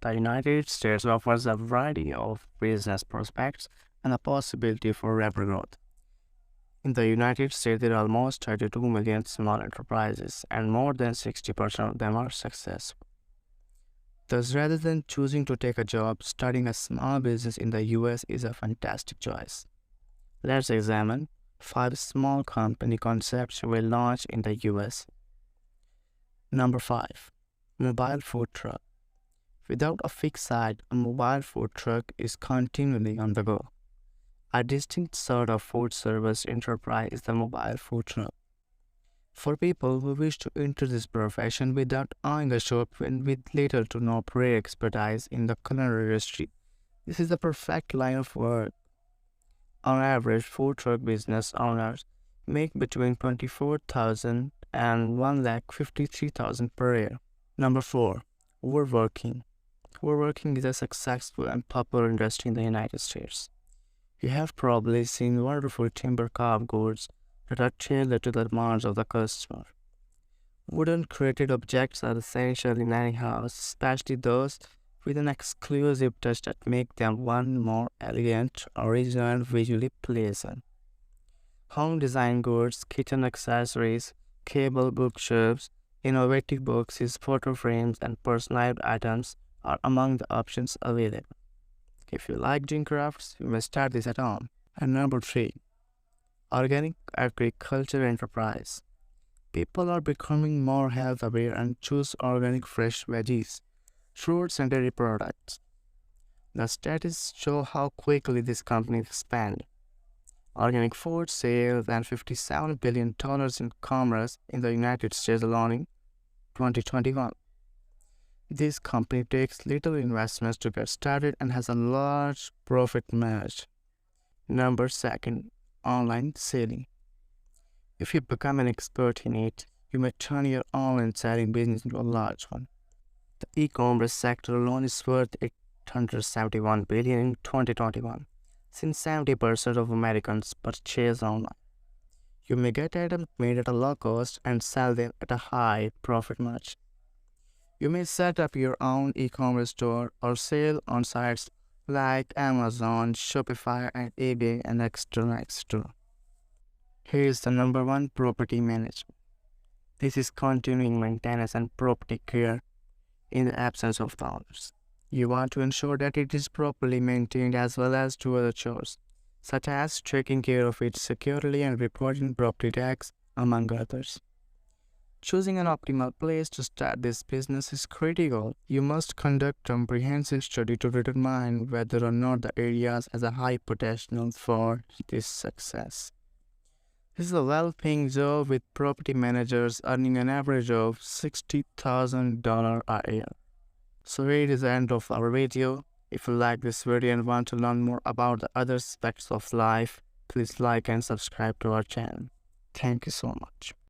The United States offers a variety of business prospects and the possibility for rapid growth. In the United States, there are almost 32 million small enterprises, and more than 60% of them are successful. Thus, rather than choosing to take a job, starting a small business in the US is a fantastic choice. Let's examine 5 small company concepts we launched in the US. Number 5. Mobile food truck. Without a fixed site, a mobile food truck is continually on the go. A distinct sort of food service enterprise is the mobile food truck. For people who wish to enter this profession without owning a shop and with little to no prior expertise in the culinary industry, this is the perfect line of work. On average, food truck business owners make between $24,000 and $153,000 per year. Number 4. Woodworking. Woodworking is a successful and popular industry in the United States. You have probably seen wonderful timber carved goods that are tailored to the demands of the customer. Wooden created objects are essential in any house, especially those with an exclusive touch that make them one more elegant, original, and visually pleasant. Home design goods, kitchen accessories, cable bookshelves, innovative boxes, photo frames, and personalized items are among the options available. If you like doing crafts, you may start this at home. And number 3. Organic agriculture enterprise. People are becoming more health aware and choose organic fresh veggies, fruits, and dairy products. The stats show how quickly this company expand. Organic food sales and $57 billion in commerce in the United States alone in 2021. This company takes little investments to get started and has a large profit margin. Number 2. Online selling. If you become an expert in it, you may turn your online selling business into a large one. The e-commerce sector alone is worth $871 billion in 2021, since 70% of Americans purchase online. You may get items made at a low cost and sell them at a high profit margin. You may set up your own e-commerce store or sell on sites like Amazon, Shopify, and eBay, and etc. Here is the number 1: property management. This is continuing maintenance and property care in the absence of the owners. You want to ensure that it is properly maintained as well as do other chores, such as taking care of it securely and reporting property tax, among others. Choosing an optimal place to start this business is critical. You must conduct a comprehensive study to determine whether or not the area has a high potential for this success. This is a well-paying job with property managers earning an average of $60,000 a year. So here is the end of our video. If you like this video and want to learn more about the other aspects of life, please like and subscribe to our channel. Thank you so much.